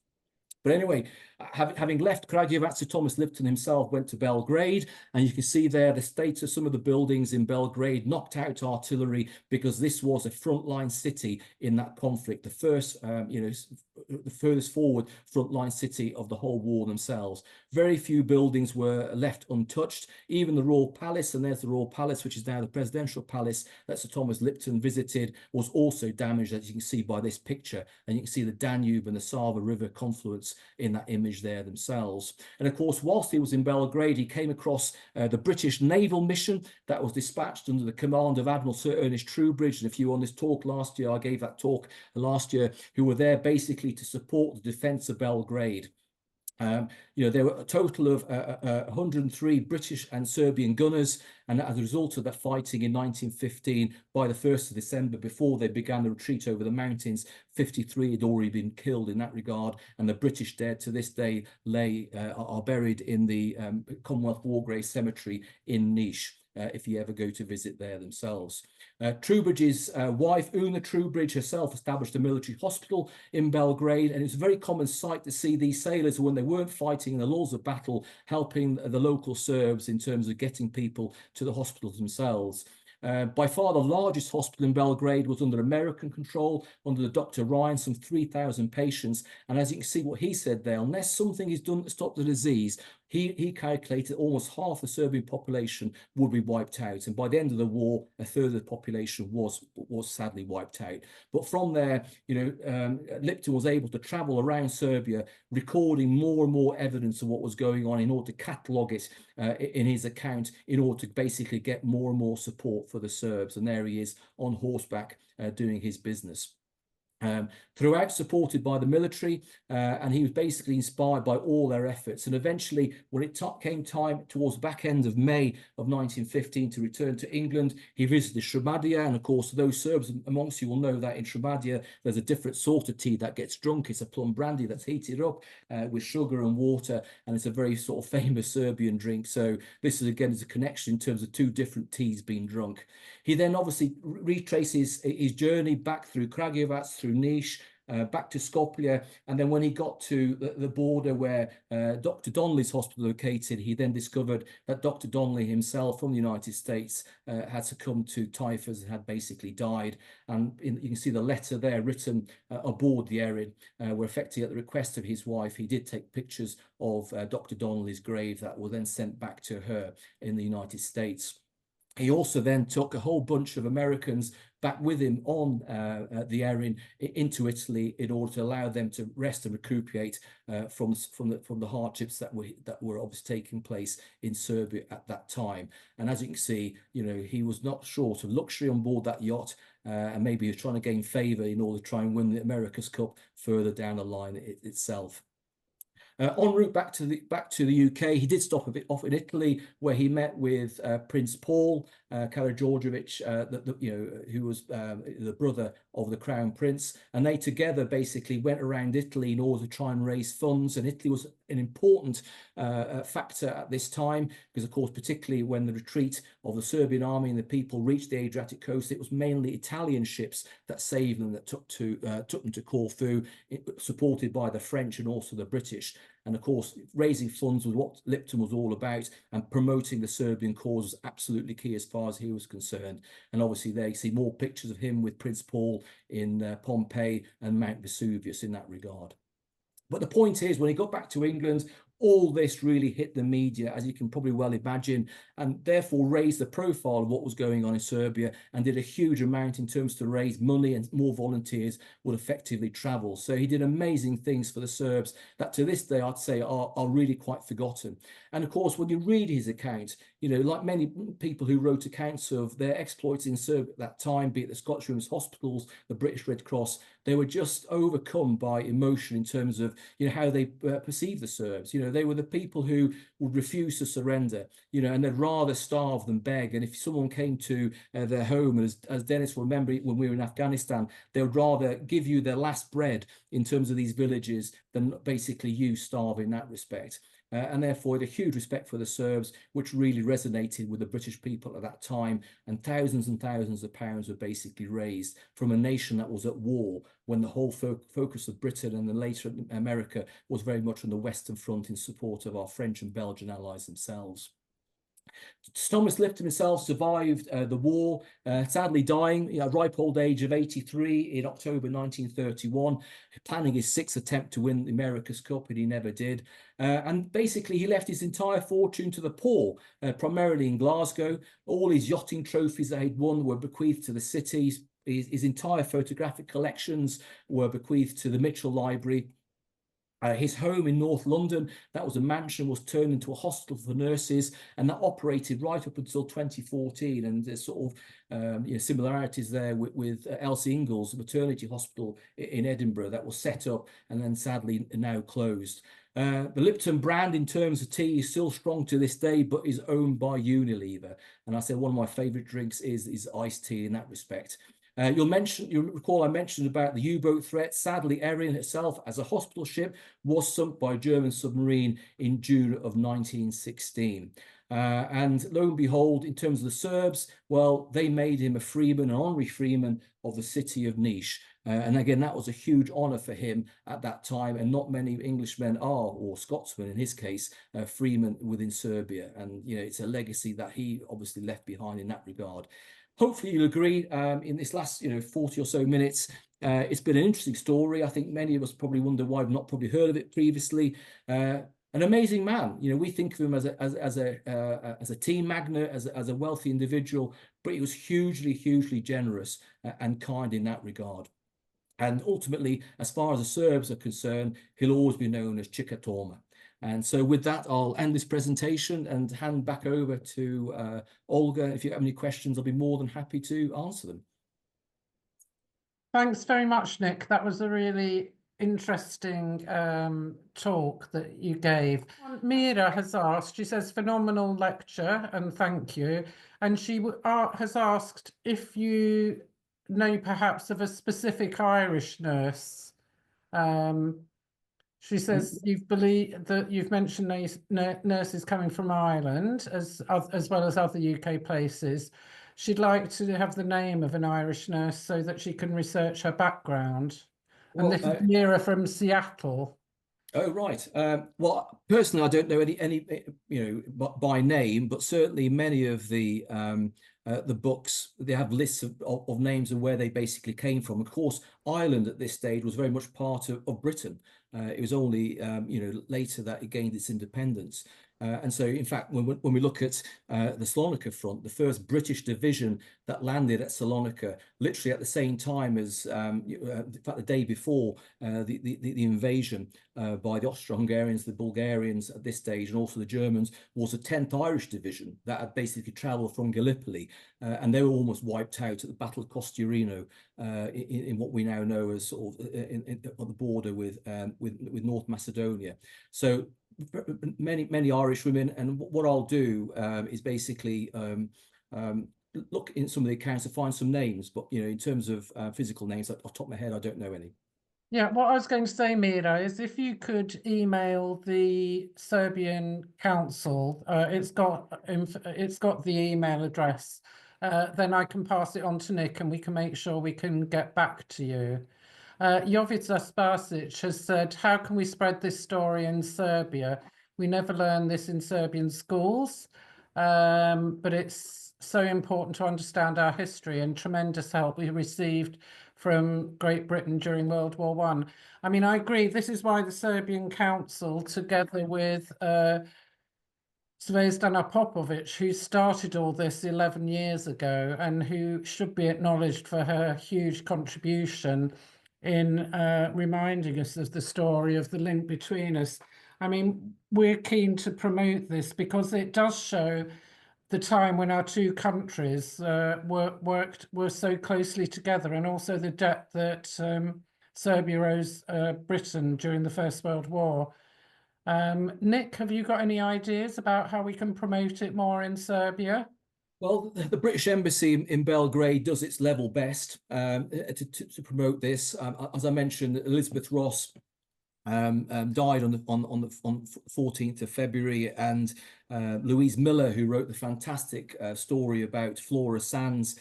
But anyway, having left Kragujevac, Thomas Lipton himself went to Belgrade, and you can see there the state of some of the buildings in Belgrade, knocked out artillery, because this was a frontline city in that conflict, the first, the furthest forward frontline city of the whole war themselves. Very few buildings were left untouched. Even the Royal Palace, and there's the Royal Palace, which is now the Presidential Palace that Sir Thomas Lipton visited, was also damaged, as you can see by this picture. And you can see the Danube and the Sava River confluence in that image there themselves. And of course, whilst he was in Belgrade, he came across the British naval mission that was dispatched under the command of Admiral Sir Ernest Trowbridge. And if you were on this talk last year, I gave that talk last year, who were there basically to support the defence of Belgrade. There were a total of 103 British and Serbian gunners, and as a result of that fighting in 1915, by the 1st of December, before they began the retreat over the mountains, 53 had already been killed in that regard, and the British dead to this day are buried in the Commonwealth War Graves Cemetery in Niš. If you ever go to visit there themselves. Trowbridge's wife, Una Trowbridge, herself established a military hospital in Belgrade, and it's a very common sight to see these sailors, when they weren't fighting in the laws of battle, helping the local Serbs in terms of getting people to the hospitals themselves. By far the largest hospital in Belgrade was under American control, under the Dr. Ryan, some 3,000 patients. And as you can see what he said there, unless something is done to stop the disease, he calculated almost half the Serbian population would be wiped out. And by the end of the war, a third of the population was sadly wiped out. But from there, Lipton was able to travel around Serbia, recording more and more evidence of what was going on in order to catalogue it in his account, in order to basically get more and more support for the Serbs. And there he is on horseback doing his business. Throughout supported by the military, and he was basically inspired by all their efforts. And eventually, when it came time towards the back end of May of 1915 to return to England, he visited Šumadija. And of course, those Serbs amongst you will know that in Šumadija, there's a different sort of tea that gets drunk. It's a plum brandy that's heated up with sugar and water, and it's a very sort of famous Serbian drink. So this is, again, is a connection in terms of two different teas being drunk. He then obviously retraces his journey back through Kragujevac, through Niš, back to Skopje, and then when he got to the border where Dr. Donnelly's hospital located, he then discovered that Dr. Donnelly himself from the United States had succumbed to typhus and had basically died. And you can see the letter there written aboard the Erin, where effectively at the request of his wife, he did take pictures of Dr. Donnelly's grave that were then sent back to her in the United States. He also then took a whole bunch of Americans back with him on the Erin into Italy in order to allow them to rest and recuperate from the hardships that were obviously taking place in Serbia at that time. And as you can see, he was not short of luxury on board that yacht, and maybe he was trying to gain favour in order to try and win the America's Cup further down the line itself. En route back to the UK, he did stop a bit off in Italy, where he met with Prince Paul Karađorđević, who was the brother of the Crown Prince, and they together basically went around Italy in order to try and raise funds. And Italy was an important factor at this time, because of course, particularly when the retreat of the Serbian army and the people reached the Adriatic coast, it was mainly Italian ships that saved them, that took them to Corfu, supported by the French and also the British. And of course, raising funds was what Lipton was all about, and promoting the Serbian cause was absolutely key as far as he was concerned. And obviously there you see more pictures of him with Prince Paul in Pompeii and Mount Vesuvius in that regard. But the point is, when he got back to England, all this really hit the media, as you can probably well imagine, and therefore raised the profile of what was going on in Serbia, and did a huge amount in terms to raise money, and more volunteers would effectively travel. So he did amazing things for the Serbs that to this day I'd say are really quite forgotten. And of course, when you read his account, like many people who wrote accounts of their exploits in Serbia at that time, be it the Scottish Women's Hospitals, the British Red Cross, they were just overcome by emotion in terms of how they perceived the Serbs. They were the people who would refuse to surrender, and they'd rather starve than beg. And if someone came to their home, as Dennis will remember when we were in Afghanistan, they would rather give you their last bread in terms of these villages than basically you starve in that respect. And therefore had a huge respect for the Serbs, which really resonated with the British people at that time. And thousands of pounds were basically raised from a nation that was at war, when the whole focus of Britain and then later America was very much on the Western Front in support of our French and Belgian allies themselves. Thomas Lipton himself survived the war, sadly dying at a ripe old age of 83 in October 1931, planning his 6th attempt to win the America's Cup, and he never did. And basically, he left his entire fortune to the poor, primarily in Glasgow. All his yachting trophies that he'd won were bequeathed to the cities. His entire photographic collections were bequeathed to the Mitchell Library. His home in North London, that was a mansion, was turned into a hospital for nurses, and that operated right up until 2014. And there's sort of similarities there with Elsie Ingall's maternity hospital in Edinburgh that was set up and then sadly now closed. The Lipton brand in terms of tea is still strong to this day, but is owned by Unilever. And I said one of my favourite drinks is iced tea in that respect. You'll recall I mentioned about the U-boat threat. Sadly, Erin itself, as a hospital ship, was sunk by a German submarine in June of 1916. And lo and behold, in terms of the Serbs, well, they made him a freeman, an honorary freeman of the city of Niš. And again, that was a huge honour for him at that time, and not many Englishmen are, or Scotsmen in his case, freemen within Serbia. And it's a legacy that he obviously left behind in that regard. Hopefully you'll agree, in this last 40 or so minutes, it's been an interesting story. I think many of us probably wonder why we've not probably heard of it previously. an amazing man. You know, we think of him as a team magnate, as a wealthy individual, but he was hugely generous and kind in that regard. And ultimately, as far as the Serbs are concerned, he'll always be known as Chika Torma. And so with that, I'll end this presentation and hand back over to Olga. If you have any questions, I'll be more than happy to answer them. Thanks very much, Nick. That was a really interesting talk that you gave. Mira has asked, she says, phenomenal lecture and thank you. And she has asked if you know perhaps of a specific Irish nurse. She says you've mentioned nurses coming from Ireland as well as other UK places. She'd like to have the name of an Irish nurse so that she can research her background. Well, and this is Mira from Seattle. Oh, right. Well, personally, I don't know any, you know, by name, but certainly many of the books, they have lists of names and where they basically came from. Of course, Ireland at this stage was very much part of Britain. It was only, you know, later that it gained its independence. And so, in fact, when we look at the Salonika front, the first British division that landed at Salonika, literally at the same time as, in fact, the day before the invasion by the Austro-Hungarians, the Bulgarians at this stage, and also the Germans, was the 10th Irish Division that had basically travelled from Gallipoli, and they were almost wiped out at the Battle of Costurino in what we now know as sort of on the border with North Macedonia. So many Irish women, and what I'll do is basically look in some of the accounts to find some names, but you know, in terms of physical names, off the top of my head, I don't know any. Yeah, what I was going to say, Mira, is if you could email the Serbian Council, it's got the email address, then I can pass it on to Nick and we can make sure we can get back to you. Jovica Spasic has said, how can we spread this story in Serbia? We never learn this in Serbian schools, but it's so important to understand our history, and tremendous help we received from Great Britain during World War I. I mean, I agree. This is why the Serbian Council, together with Zvezdan Popovic, who started all this 11 years ago and who should be acknowledged for her huge contribution in reminding us of the story of the link between us. I mean, we're keen to promote this because it does show the time when our two countries were so closely together, and also the debt that Serbia owes Britain during the First World War. Nick, have you got any ideas about how we can promote it more in Serbia? Well, the British Embassy in Belgrade does its level best to promote this. As I mentioned, Elizabeth Ross died on the 14th of February, and Louise Miller, who wrote the fantastic story about Flora Sands,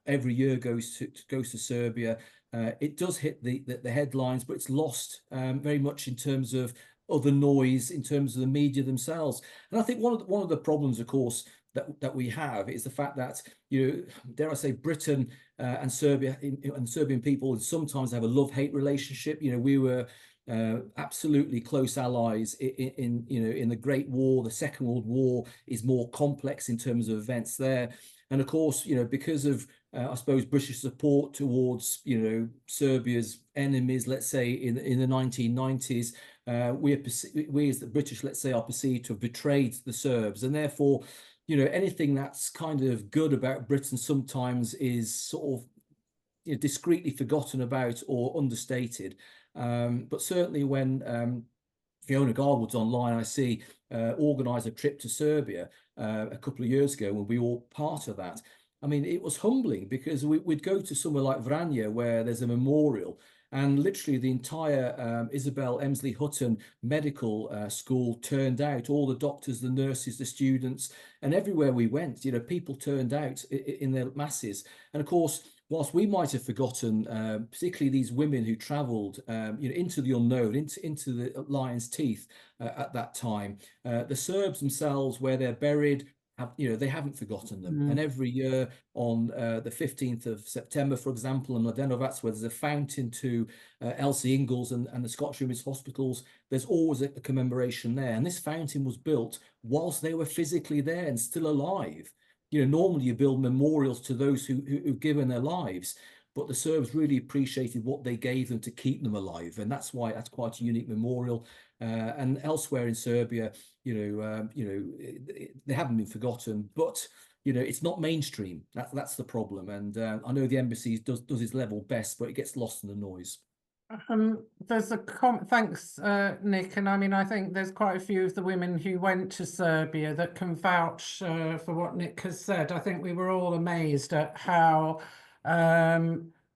every year goes to Serbia. It does hit the headlines, but it's lost very much in terms of other noise, in terms of the media themselves. And I think one of the problems, of course, that we have is the fact that, you know, dare I say, Britain and Serbia and Serbian people sometimes have a love-hate relationship. You know, we were absolutely close allies in the Great War. The Second World War is more complex in terms of events there. And of course, you know, because of I suppose British support towards, you know, Serbia's enemies, let's say in the 1990s, we as the British, let's say, are perceived to have betrayed the Serbs, and therefore, you know, anything that's kind of good about Britain sometimes is sort of, you know, discreetly forgotten about or understated. But certainly when Fiona Garwood's online, I see organised a trip to Serbia a couple of years ago, when we were all part of that. I mean, it was humbling because we'd go to somewhere like Vranje, where there's a memorial, and literally the entire Isabel Emsley Hutton Medical School turned out, all the doctors, the nurses, the students, and everywhere we went, you know, people turned out in their masses. And of course, whilst we might have forgotten, particularly these women who travelled, you know, into the unknown, into the lion's teeth at that time, the Serbs themselves, where they're buried, they haven't forgotten them. Mm. And every year on the 15th of September, for example, in Mladenovac, where there's a fountain to Elsie Ingalls and the Scottish Women's Hospitals, there's always a commemoration there. And this fountain was built whilst they were physically there and still alive. Normally you build memorials to those who've given their lives, but the Serbs really appreciated what they gave them to keep them alive, and that's why that's quite a unique memorial. And elsewhere in Serbia, they haven't been forgotten, but it's not mainstream. That's the problem. And I know the embassy does its level best, but it gets lost in the noise. There's thanks, Nick. And I mean, I think there's quite a few of the women who went to Serbia that can vouch for what Nick has said. I think we were all amazed at how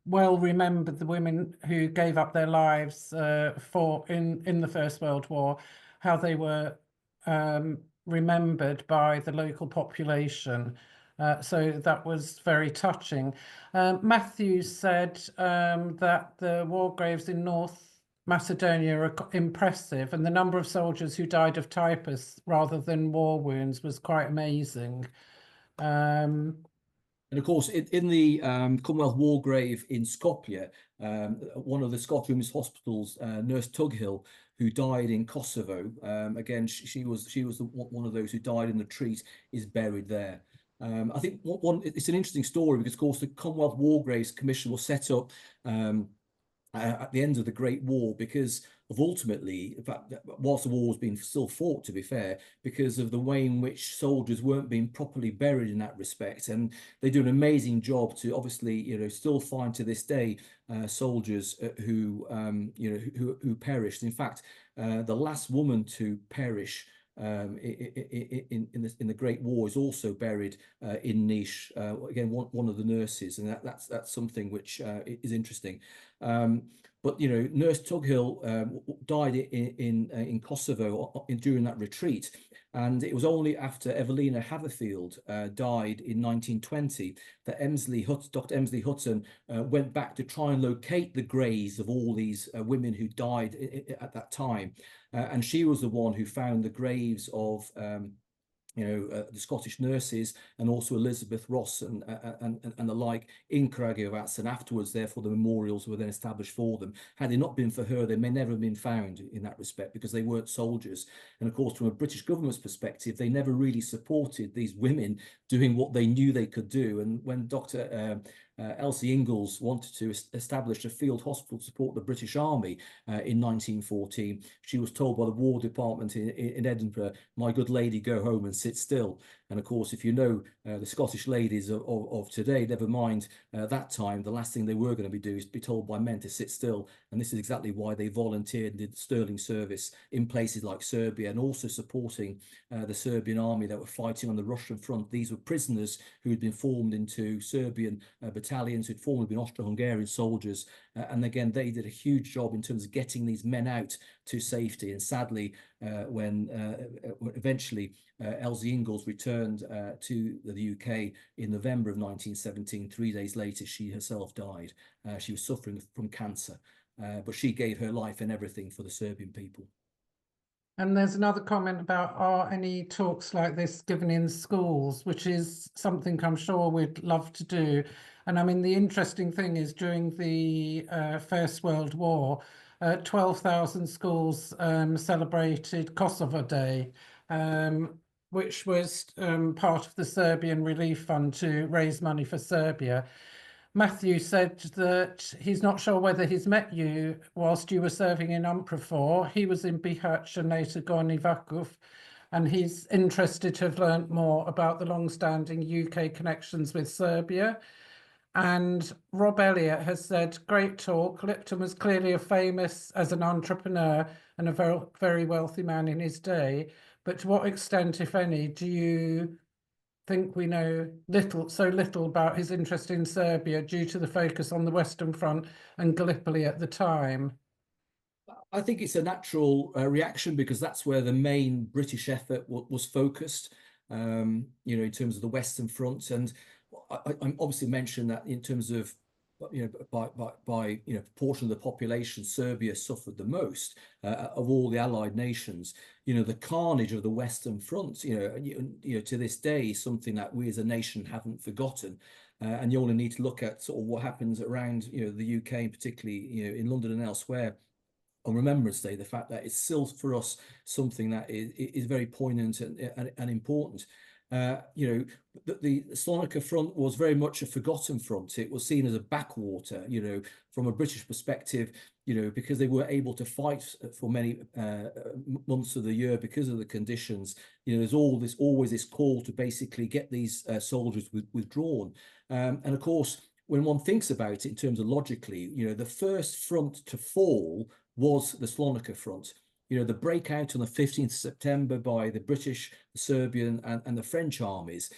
well remembered the women who gave up their lives in the First World War, how they were remembered by the local population. So that was very touching. Matthew said that the war graves in North Macedonia are impressive, and the number of soldiers who died of typhus rather than war wounds was quite amazing. And of course, in the Commonwealth War Grave in Skopje, one of the Scottish Women's Hospitals, Nurse Tughill, who died in Kosovo, again, she was one of those who died in the retreat, is buried there. I think it's an interesting story because, of course, the Commonwealth War Graves Commission was set up at the end of the Great War because of ultimately, in fact, whilst the war was being still fought, to be fair, because of the way in which soldiers weren't being properly buried in that respect. And they do an amazing job to obviously, still find to this day soldiers who perished. In fact, the last woman to perish in the Great War is also buried in Niš. Again, one of the nurses, and that's something which is interesting. But Nurse Tughill died in Kosovo during that retreat, and it was only after Evelina Haverfield died in 1920 that Dr. Emsley Hutton went back to try and locate the graves of all these women who died at that time. And she was the one who found the graves of the Scottish nurses and also Elizabeth Ross and the like in Kragujevac, and afterwards, therefore, the memorials were then established for them. Had it not been for her, they may never have been found in that respect because they weren't soldiers. And of course, from a British government's perspective, they never really supported these women doing what they knew they could do. And when Dr. Elsie Ingalls wanted to establish a field hospital to support the British Army in 1914. She was told by the War Department in Edinburgh, "My good lady, go home and sit still." And of course, if you know the Scottish ladies of today, never mind that time, the last thing they were going to do is be told by men to sit still. And this is exactly why they volunteered and did sterling service in places like Serbia and also supporting the Serbian army that were fighting on the Russian front. These were prisoners who had been formed into Serbian battalions who'd formerly been Austro-Hungarian soldiers. And again, they did a huge job in terms of getting these men out to safety. And sadly, when eventually Elsie Ingalls returned to the UK in November of 1917, 3 days later, she herself died. She was suffering from cancer, but she gave her life and everything for the Serbian people. And there's another comment about, are any talks like this given in schools, which is something I'm sure we'd love to do. And I mean, the interesting thing is during the First World War, 12,000 schools celebrated Kosovo Day, which was part of the Serbian Relief Fund to raise money for Serbia. Matthew said that he's not sure whether he's met you whilst you were serving in UNPROFOR. He was in Bihać and later Gornji Vakuf, and he's interested to have learnt more about the long-standing UK connections with Serbia. And Rob Elliott has said, great talk. Lipton was clearly famous as an entrepreneur and a very, very wealthy man in his day. But to what extent, if any, do you think we know so little about his interest in Serbia due to the focus on the Western Front and Gallipoli at the time? I think it's a natural reaction because that's where the main British effort was focused, in terms of the Western Front. And I obviously mentioned that in terms of by proportion of the population, Serbia suffered the most of all the Allied nations. The carnage of the Western Front, to this day, is something that we as a nation haven't forgotten. And you only need to look at sort of what happens around, the UK, and particularly, in London and elsewhere, on Remembrance Day, the fact that it's still for us something that is very poignant and important. The Slonica front was very much a forgotten front. It was seen as a backwater, from a British perspective, because they were able to fight for many months of the year because of the conditions. There's always this call to basically get these soldiers withdrawn. And of course, when one thinks about it in terms of logically, the first front to fall was the Slonica front. The breakout on the 15th of September by the British, the Serbian and the French armies,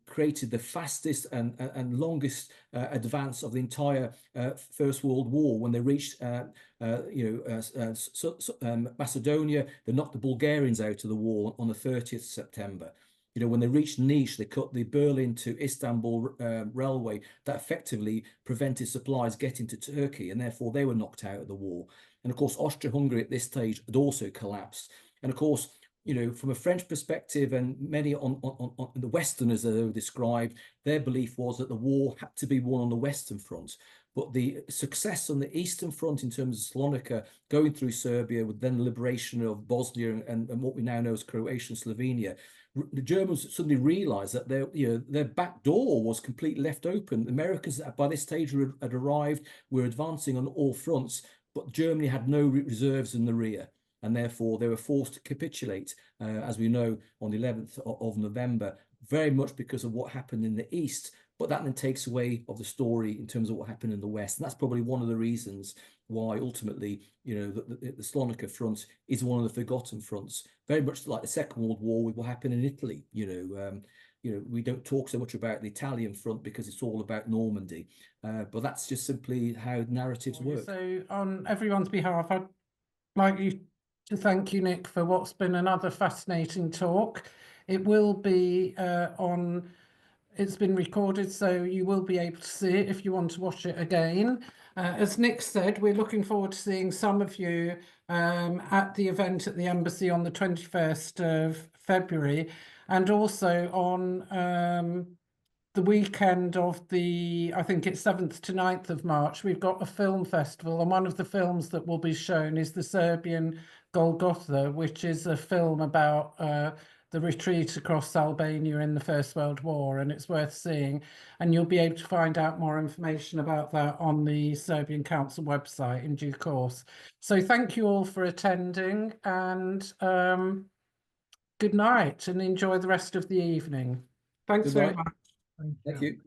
created the fastest and longest advance of the entire First World War. When they reached Macedonia, they knocked the Bulgarians out of the war on the 30th of September. When they reached Nice, they cut the Berlin to Istanbul railway that effectively prevented supplies getting to Turkey, and therefore they were knocked out of the war. And of course, Austria-Hungary at this stage had also collapsed. And of course, from a French perspective, and many on the Westerners that they were described, their belief was that the war had to be won on the Western Front. But the success on the Eastern Front in terms of Salonika, going through Serbia, with then the liberation of Bosnia and what we now know as Croatia and Slovenia, the Germans suddenly realized that their back door was completely left open. The Americans, by this stage, had arrived, were advancing on all fronts, but Germany had no reserves in the rear, and therefore they were forced to capitulate, as we know, on the 11th of November, very much because of what happened in the East. But that then takes away of the story in terms of what happened in the West. And that's probably one of the reasons why ultimately, the Slonica front is one of the forgotten fronts, very much like the Second World War with what happened in Italy. We don't talk so much about the Italian front because it's all about Normandy, but that's just simply how narratives work. So on everyone's behalf, I'd like to thank you, Nick, for what's been another fascinating talk. It will be it's been recorded, so you will be able to see it if you want to watch it again. As Nick said, we're looking forward to seeing some of you at the event at the embassy on the 21st of February, and also on the weekend of I think it's 7th to 9th of March, we've got a film festival, and one of the films that will be shown is the Serbian Golgotha, which is a film about the retreat across Albania in the First World War, and it's worth seeing. And you'll be able to find out more information about that on the Serbian Council website in due course. So thank you all for attending, and good night, and enjoy the rest of the evening. Thanks very much. Thank you.